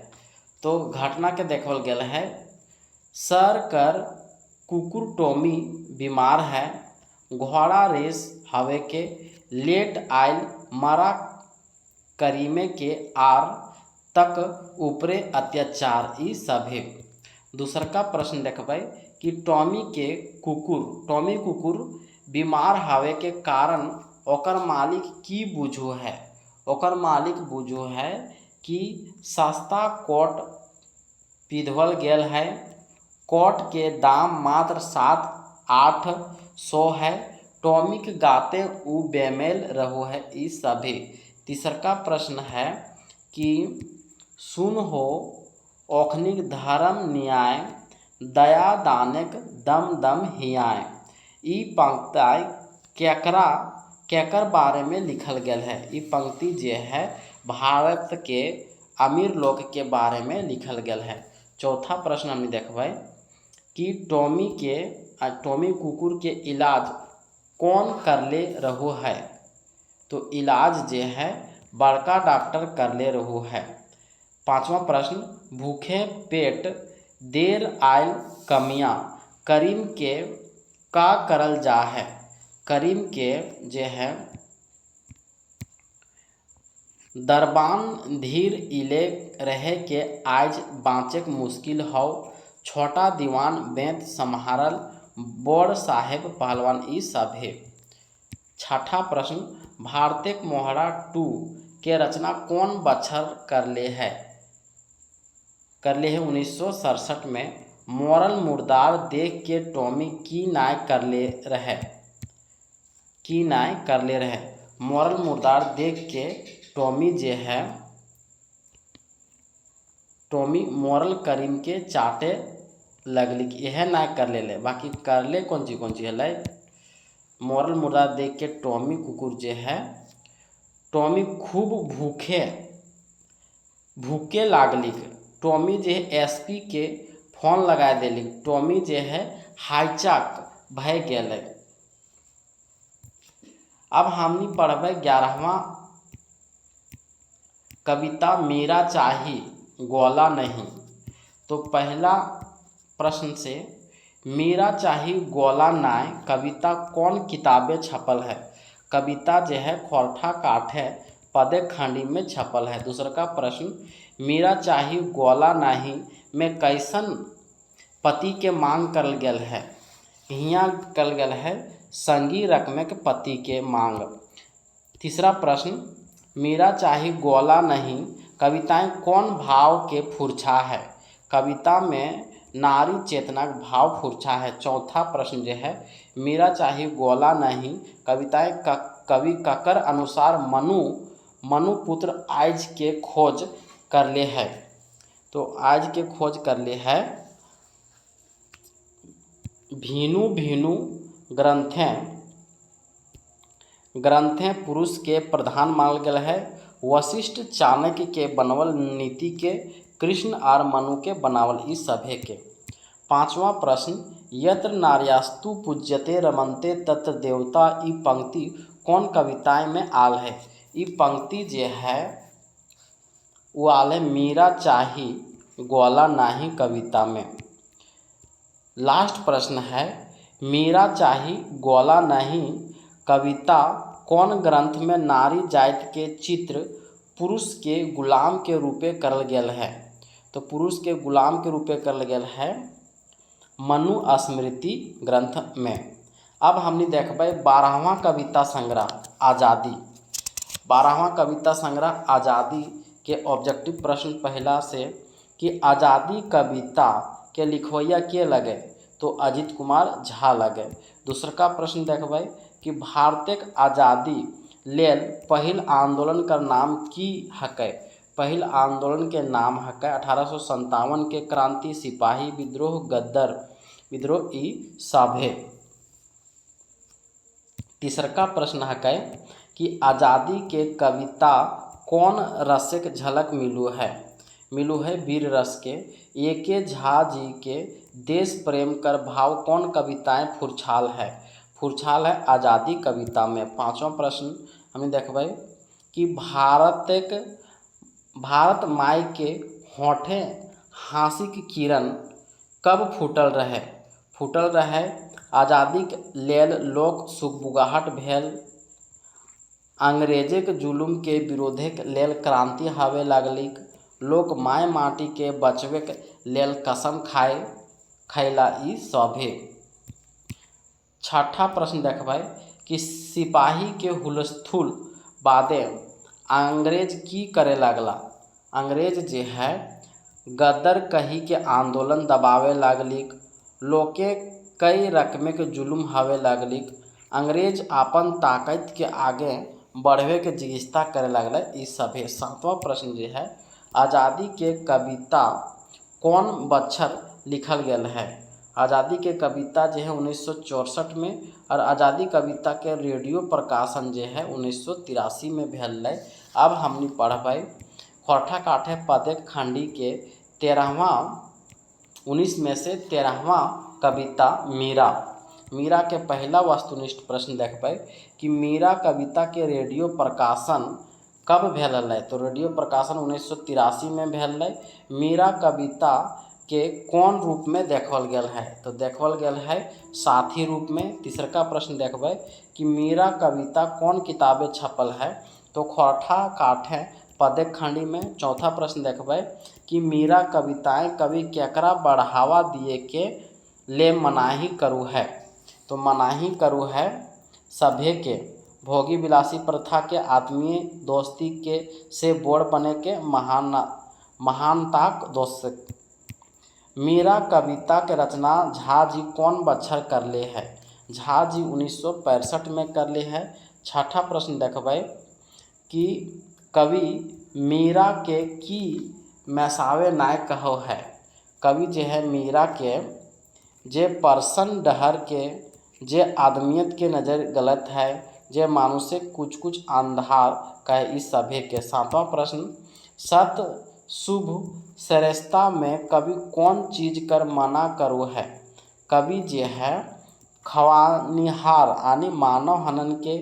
तो घटना के देखल गेल है सर कर कुकुर टॉमी बीमार है, घोड़ा रेस हवे के, लेट आयल मरा करीमे के आर तक ऊपरे अत्याचार ई सभे। दूसर का प्रश्न देखबै कि टॉमी कुकुर बीमार हवे के कारण ओकर मालिक की बुझो है। ओकर मालिक बुझो है कि सस्ता कोट पिधवल गेल है, कोट के दाम मात्र 7-8 है, टॉमिक गाते उ बेमेल रहो है ई सभी। तीसरा प्रश्न है कि सुन हो ओखनिक धर्म न्याय दया दानक दम दम हियाय। ई पंक्ति केकर बारे में लिखल गेल है। ई पंक्ति जे है भारत के अमीर लोग के बारे में लिखल गेल है। चौथा प्रश्न हम देखबै कि टॉमी कुकुर के इलाज कौन करले रहो है। तो इलाज जे है बड़का डॉक्टर करले रहो है। 5वां प्रश्न भूखे पेट देर आयल कमियाँ करीम के का करल जा है। करीम के जे है दरबान धीर इले रहे के आज बाँचेक मुश्किल हो, छोटा दीवान बेंत सम्हारल बड़ साहेब पहलवान ई सभे। छठा प्रश्न भारतेक मोहरा 2 के रचना कौन बछर करले है। 1967 में। मोरल मुर्दार देख के टॉमी की नाय करले रहे। मोरल मुर्दार देख के टॉमी जे है टॉमी मोरल करीम के चाटे लगली, यह नाय कर ले। बाकी करले कौन चीज है। मरल मुर्दा देख के टॉमी कुकुर जो है, टॉमी खूब भूखे लागलिक। टॉमी जो है एसपी के फोन लगा देलिक। टॉमी जो है हाईचक भय गेल। अब हमनी पढ़बै 11वां कविता मेरा चाही गोला नहीं। तो पहला प्रश्न से मेरा चाही गोला नाय कविता कौन किताबें छपल है? कविता जो है खोरठा काठे पदे खंडी में छपल है। दूसरा का प्रश्न मेरा चाही गोला नहीं में कैसन पति के मांग करल गेल है? हियाँ करल गेल है संगी रकम के पति के मांग। तीसरा प्रश्न मेरा चाही गोला नहीं कविताएं कौन भाव के फुरछा है? कविता में नारी चेतना का भाव फुरछा है। चौथा प्रश्न जो है मेरा चाही गोला नहीं कविताएं कवि ककर अनुसार मनु पुत्र आज के खोज कर ले है। तो आज के खोज कर ले है भीनु ग्रंथें पुरुष के प्रधान मानल गेल है। वशिष्ठ चाणक्य के बनवल नीति के कृष्ण और मनु के बनावल ई सभे के। पांचवा प्रश्न यत्र नार्यास्तु पूज्यते रमन्ते तत्र देवता ई पंक्ति कौन कविताएं में आल है? ई पंक्ति जो है वो आल है मेरा चाही गोला नाही कविता में। लास्ट प्रश्न है मेरा चाही गोला नहीं कविता कौन ग्रंथ में नारी जाति के चित्र पुरुष के गुलाम के रूपे करल गेल है? तो पुरुष के गुलाम के रूपे करल गेल है मनु स्मृति ग्रंथ में। अब हमने देखबै 12वां कविता संग्रह आज़ादी। 12वां कविता संग्रह आज़ादी के ऑब्जेक्टिव प्रश्न पहला से कि आज़ादी कविता के लिखवैया के लगे? तो अजित कुमार झा लगे। दूसरा का प्रश्न देखबै कि भारतक आज़ादी लेल पहिल आंदोलन का नाम की हकै? पहिल आंदोलन के नाम हकै 1857 के क्रांति, सिपाही विद्रोह, गद्दर विद्रोह ई सभे। तीसरा का प्रश्न हकै कि आज़ादी के कविता कौन रसक झलक मिलू है वीर रस के। एके झा जी के देश प्रेम कर भाव कौन कविताएं फुरछाल है? फुरछाल है आज़ादी कविता में। पांचवा प्रश्न हमें देखबै कि भारत माई के होठे हाँसी की किरण कब फूटल रहे? फूटल रहे आज़ादी के लेल लोक सुगबुगाहट भेल, अंग्रेजक जुलुम के विरोधे के लेल क्रांति हावे लागलिक, लोक माय माटी के बचवे के लेल कसम खैला ई सभे। छठा प्रश्न देखबै कि सिपाही के हुलस्थुल बादे अंग्रेज की करे लागला? अंग्रेज जे है गद्दर कही के आंदोलन दबावे लागलिक, लोके कई रकमे के जुलुम हावे लागलिक, अंग्रेज अपन ताकत के आगे बढ़वे के जिगिस्ता करे लागला ई सभे। सातवां प्रश्न जो है आज़ादी के कविता कौन बच्छर लिखल गेल है? आज़ादी के कविता जो है 1964 में और आज़ादी कविता के रेडियो प्रकाशन जो है 1983 में भेल। अब हमनी पढ़बै खोरठा काठे पदे खंडी के 19 में से 13वां कविता मीरा के पहला वस्तुनिष्ठ प्रश्न देखबै कि मीरा कविता के रेडियो प्रकाशन कब भेल है? तो रेडियो प्रकाशन 1983 में भेल। मीरा कविता के कौन रूप में देखल गेल है? तो देखल गेल है साथी रूप में। तीसरा का प्रश्न देखबै कि मीरा कविता कौन किताबें छपल है? तो खोरठा काठे पदे खंडी में। चौथा प्रश्न देखबै कि मीरा कविताएं कवि केकरा बढ़ावा दिए के ले मनाही करू है? तो मनाही करू है सभे के, भोगी विलासी प्रथा के, आत्मीय दोस्ती के से बोड़ बने के, महानताक दोस्त। मीरा कविता के रचना झा जी कौन बच्छर करले है? झा जी 1965 में करले है। छठा प्रश्न देखबै कि कवि मीरा के की मैसावे नाय कहो है? कवि जो है मीरा के जे परसन डहर के जे आदमियत के नज़र गलत है, जे मानुषे कुछ कुछ अंधार कहे इस सभे के। 7वां प्रश्न, सत शुभ श्रेष्ठता में कवि कौन चीज कर मना करो है। कवि जे है खवानिहार यानी मानव हनन के,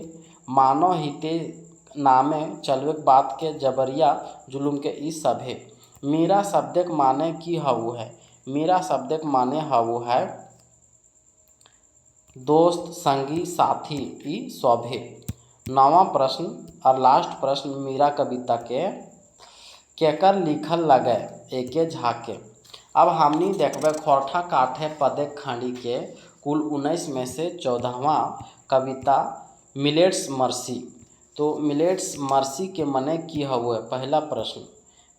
मानव हिते नामे चलवे बात के, जबरिया जुलुम के इस सभे। मीरा शब्दक माने की हवु है। मीरा शब्दक माने हवु है दोस्त, संगी, साथी ई सभे। 9वां प्रश्न और लास्ट प्रश्न, मीरा कविता के केकर लिखल लगे एके झाके। अब हमनी देखबे खोरठा काठे पदे खंडी के कुल 19 में से 14वां कविता मिलेट्स मर्सी। तो मिलेट्स मर्सी के मने की हवु है। पहला प्रश्न,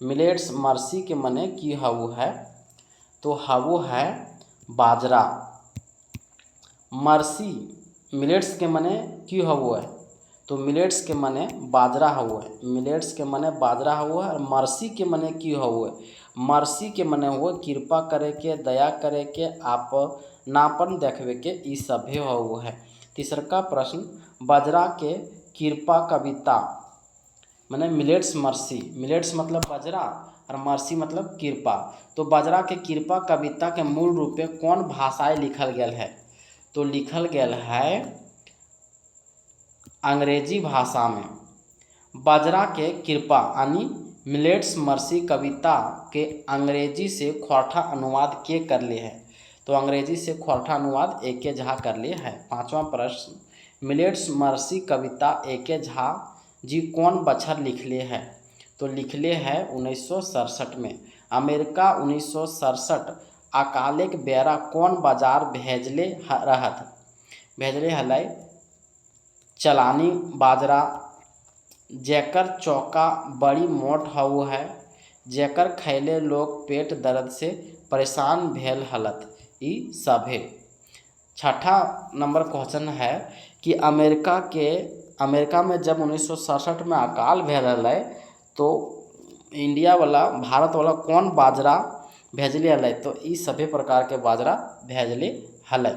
मिलेट्स मर्सी के मने की हवु है। तो हवु है बाजरा। मर्सी मिलेट्स के मने की हवु है। तो मिलेट्स के मने बाजरा हवु है। मिलेट्स के मने बाजरा हवु है। और मर्सी के मने की हवु है। मर्सी के मने हुए कृपा करे के, दया करे के, आप नापन देखवे के ई सभे हवु है। तीसरा प्रश्न, बाजरा के कृपा कविता मने मिलेट्स मर्सी। मिलेट्स मतलब बाजरा और मर्सी मतलब कृपा। तो बाजरा के कृपा कविता के मूल रूप में कौन भाषाएं लिखल गेल है। तो लिखल गेल है अंग्रेजी भाषा में। बाजरा के कृपा यानी मिलेट्स मर्सी कविता के अंग्रेजी से खोरठा अनुवाद के कर ले है। तो अंग्रेजी से खोरठा अनुवाद एके झा कर ले है। 5वां प्रश्न, मिलेट्स मर्सी कविता एके झा जी कौन बछर लिखले है। तो लिखले है 1967 में। अमेरिका 1967 अकाले के बेरा कौन बाजार भेजले रहत। भेजले हलै चलानी बाजरा, जेकर चौका बड़ी मोट हवु है, जेकर खैले लोग पेट दर्द से परेशान भेल हलत ई सभे। 6ठा नंबर क्वेश्चन है कि अमेरिका में जब 1967 में अकाल भेल हलै तो इंडिया वाला, भारत वाला कौन बाजरा भेजले हलै। तो ई सभी प्रकार के बाजरा भेजले हलै।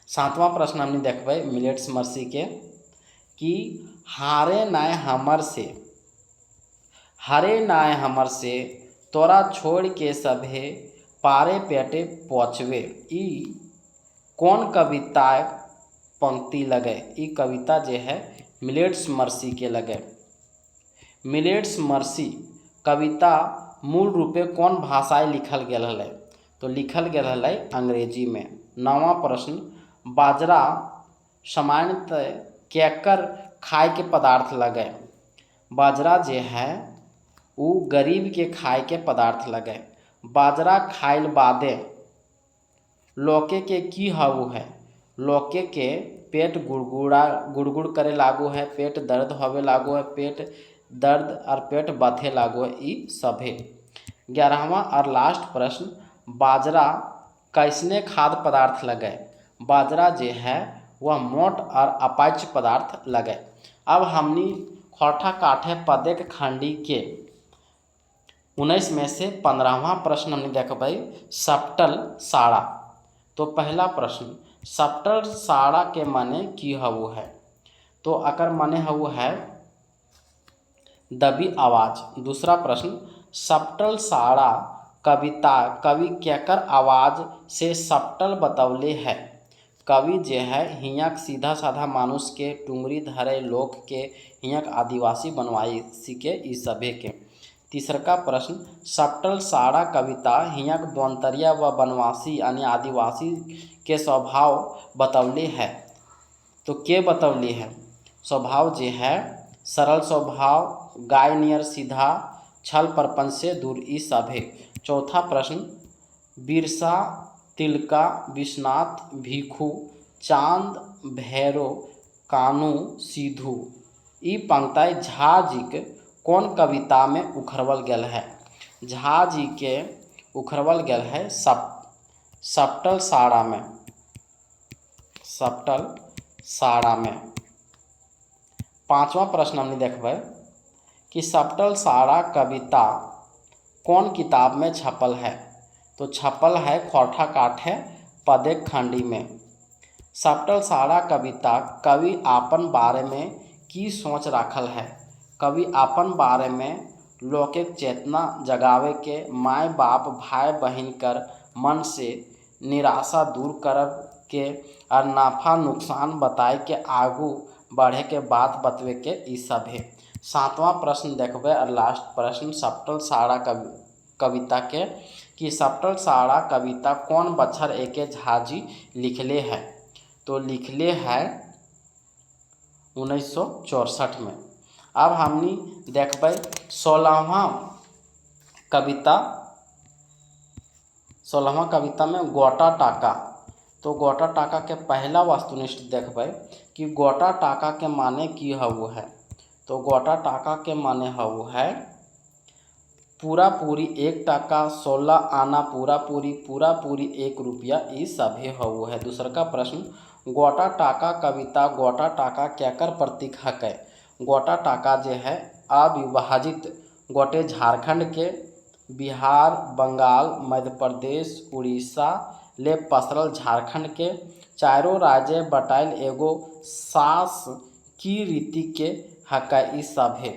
7वां प्रश्न हमने देखबे मिलेट्स मर्सी के कि हारे नाय हमर से, हरे नाय हमर से, तोरा छोड़ के सभे पारे पेटे पहुँचवे ई कौन कविता पंक्ति लगे। ई कविता जे है मिलेट्स मर्सी के लगे। मिलेट्स मर्सी कविता मूल रूपे कौन भाषाएं लिखल गेल हलै। तो लिखल गेल हलै अंग्रेजी में। 9वां प्रश्न, बाजरा सामान्यतः केकर खाए के पदार्थ लगे। बाजरा जे है वो गरीब के खाए के पदार्थ लगे। बाजरा खाइल बादे लोके के की हवु है। लोके के पेट गुड़गुड़ करे लागू है, पेट दर्द होवे लागू है, पेट दर्द और पेट बथे लागू है ई सभे। 11वां और लास्ट प्रश्न, बाजरा कैसने खाद्य पदार्थ लगे। बाजरा जे है वह मोट और अपाच्य पदार्थ लगे। अब हमनी खोरठा काठे पदे के खंडी के 19 में से 15वां प्रश्न हमने देखबै सप्टल साड़ा। तो पहला प्रश्न, सप्टल साड़ा के माने की हवु है। तो अकर माने हवु है दबी आवाज। दूसरा प्रश्न, सप्टल साड़ा कविता कवि केकर आवाज से सप्टल बतौले है। कवि जे है हियाक सीधा साधा मानुष के, टुंगरी धरे लोक के, हियाक आदिवासी बनवासी के ई सभे के। तीसरा प्रश्न, सप्टल साड़ा कविता हियाक द्वंतरिया व बनवासी यानी आदिवासी के स्वभाव बतौले है। तो के बतौले है। स्वभाव जे है सरल स्वभाव, गाय नियर सीधा, छल प्रपंच से दूर ई सभे। चौथा प्रश्न, बिरसा, तिलका, विश्वनाथ, भिखू, चांद, भैरो, कानू, सिधू ई पंक्ति झा जी के कौन कविता में उखरवल गेल है। झा जी के उखरवल गेल है सप्टल साड़ा में। सप्टल साड़ा में। 5वां प्रश्न हमने देखबै कि सप्टल साड़ा कविता कौन किताब में छपल है। तो छपल है खोरठा काठे पदेक खंडी में। सपटल साड़ा कविता कवि आपन बारे में की सोच राखल है। कवि आपन बारे में लोकक चेतना जगावे के, माय बाप भाई बहिन कर मन से निराशा दूर करब के और नाफा नुकसान बताए के आगू बढ़े के बात बतवे के ई सब है। 7वां प्रश्न देखबे और लास्ट प्रश्न सपटल साड़ा कविता के कि सपटल साड़ा कविता कौन बछर एके झाजी लिखले है। तो लिखले है 1964 में। अब हमनी देखबै 16वां कविता में गोटा टाका। तो गोटा टाका के पहला वस्तुनिष्ठ देखबै कि गोटा टाका के माने की हउ है। तो गोटा टाका के माने हउ है पूरा पूरी 1 टाका, 16 आना पूरा पूरी 1 रुपया, ई सभे हउ है। दूसरा का प्रश्न गोटा टाका कविता गोटा टाका केकर प्रतीक हकै। गोटा टाका जे है अविभाजित गोटे झारखंड के बिहार, बंगाल, मध्य प्रदेश, उड़ीसा ले पसरल झारखंड के चारों राज्य बटाइल एगो सास की रीति के हकै, ई सब है।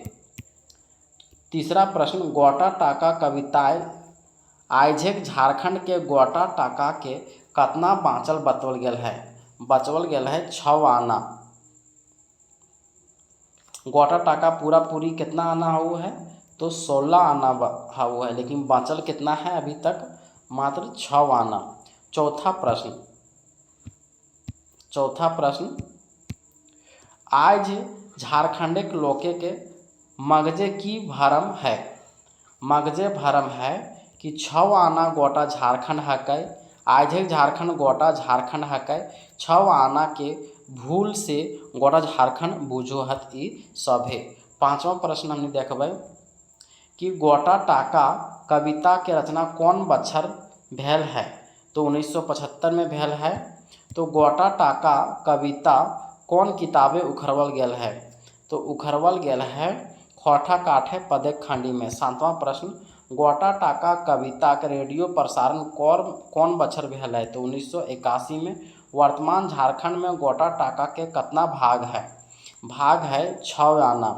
तीसरा प्रश्न गोटा टाका कविताएं आइझेक झारखंड के गोटा टाका के कतना बाँचल बतवल गेल है। बचवल गेल है 6 आना। गोटा टाका पूरा पूरी कितना आना हउ है। तो 16 आना हउ है, लेकिन बाँचल कितना है अभी तक, मात्र 6 आना। चौथा प्रश्न आज झारखंडिक लोके के मगजे की भरम है। मगजे भरम है कि 6 आना गोटा झारखंड हकै, आइझेक झारखंड गोटा झारखंड हकै, 6 आना के भूल से गोटा झारखंड बूझो हत, ई सब है। 5वां प्रश्न हमने देखबै कि गोटा टाका कविता के रचना कौन बछर भेल है। तो 1975 में भेल है। तो गोटा टाका कविता कौन किताबे उखरवल गेल है। तो उखरवल गेल है खोटा काठे पदेक खंडी में। 7वां प्रश्न गोटा टाका कविता के रेडियो प्रसारण कौन बछर भेल है। तो 1981 में। वर्तमान झारखंड में गोटा टाका के कितना भाग है। भाग है 6 आना।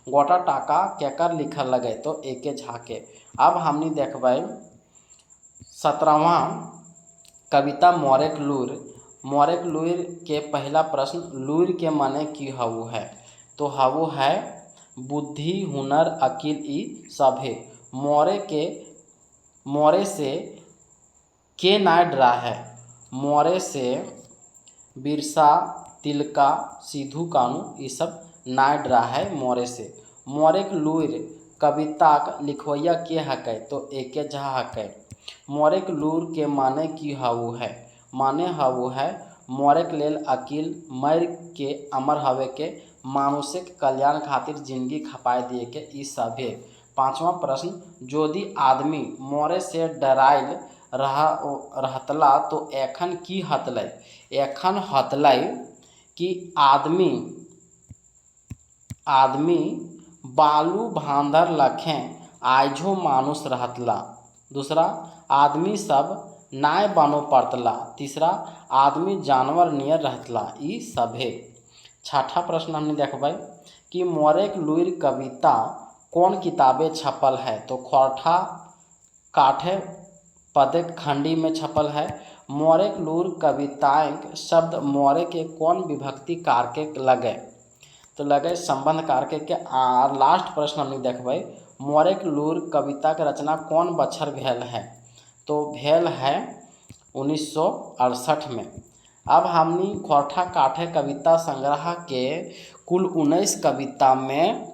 गोटा टाका केकर लिखल लगे। तो एके झा के। अब हमनी देखबै 17वां कविता मोरेक लूर। मोरेक लूर के पहला प्रश्न लूर के माने की हउ है। तो हउ है बुद्धि, हुनर, अकिल, ई सब है। मोरे से के नाय डरा है। मोरे से बिरसा, तिलका, सिद्धू कानू, ये सब नाय डरा है मोरे से। मोरेक लूर कविताक लिखवैया के हकै। तो एके झा हकै। मोरेक लूर के माने की हउ है। माने हउ है मोरेक लेल अकिल, मर के अमर हवे के, मानुषिक कल्याण खातिर जिंदगी खपाए दिए के, ई सब है। 5वां प्रश्न जोदि आदमी मोरे से डराइल रहतला तो एखन की हतलै। एखन हतलै कि आदमी बालू भांधर लखें आइझो मानुष रहतला। दूसरा आदमी सब नाय बनो पड़तला। तीसरा आदमी जानवर नियर रहतला, ई सब है। 6ठा प्रश्न हमने देखबै कि मोरेक लूर कविता कौन किताबे छपल है। तो खोटा काठे पदेक खंडी में छपल है। मोरेक लूर कविताएं शब्द मोरे के कौन विभक्ति कारके लगे। तो लगे संबंध कारके के। लास्ट प्रश्न हमने देखबै मोरेक लूर कविता के रचना कौन बछर भेल है। तो भेल है 1968 में। अब हमनी खोटा काठे कविता संग्रह के कुल 19 कविता में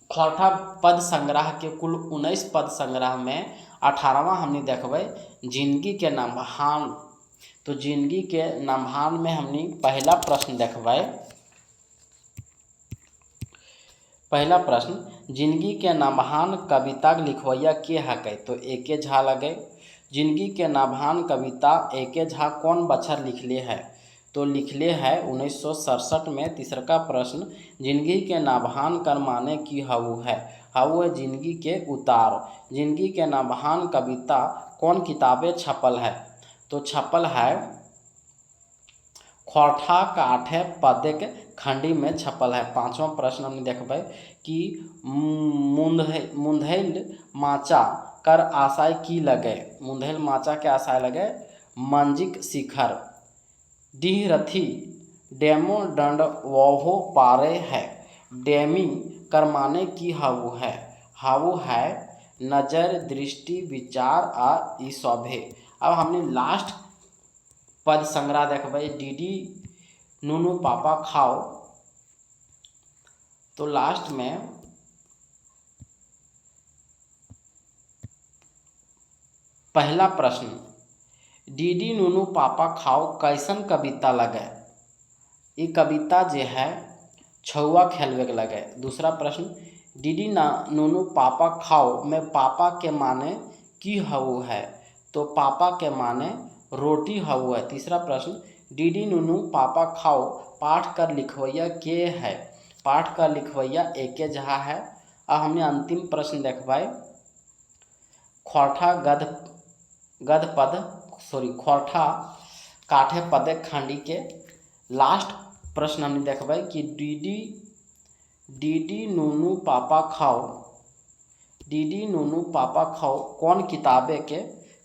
खोटा पद संग्रह के कुल 19 पद संग्रह में 18वां हमनी देखबै जिंदगी के नमहान। तो जिंदगी के नमहान में हमनी पहला प्रश्न देखबै। पहला प्रश्न जिंदगी के नमहान कविता लिखवैया के हकै। तो एके झा लगे। जिंदगी के नमहान कविता एके झा कौन बछर लिखले है। तो लिखले है 1967 में। तीसरा का प्रश्न जिंदगी के नमहान कर माने की हउ है। हउ है जिंदगी के उतार। जिंदगी के नमहान कविता कौन किताबे छपल है। तो छपल है खोरठा काठे पदेक खंडी में छपल है। पांचवा प्रश्न हमने देखबै कि मुंधैल माचा कर आशय की लगे। मुंधैल माचा के आशय लगे मंजिक शिखर। डीह रथी डेमो दंड वहो पारे है। डेमी कर माने की हाउ है। हाउ है नजर दृष्टि विचार आ ई सभे। अब हमने लास्ट पद संग्रह देखबै डीडी नूनू पापा खाओ। तो लास्ट में पहला प्रश्न डीडी नूनू पापा खाओ कैसन कविता लगे। ये कविता जो है छुआ खेलवे के लगे। दूसरा प्रश्न डीडी नूनू पापा खाओ में पापा के माने की हऊ है। तो पापा के माने रोटी हऊ है। तीसरा प्रश्न डीडी नूनू पापा खाओ पाठ कर लिखवैया के है। पाठ कर लिखवैया एके जहा है। अब हमने अंतिम प्रश्न देखबै खोरठा खोरठा काठे पदे खंडी के लास्ट प्रश्न हमने देखबै कि डीडी नूनू पापा खाओ कौन किताबे के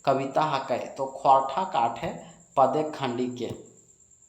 कविता हकै। तो खोरठा काठे पदे खंडी के।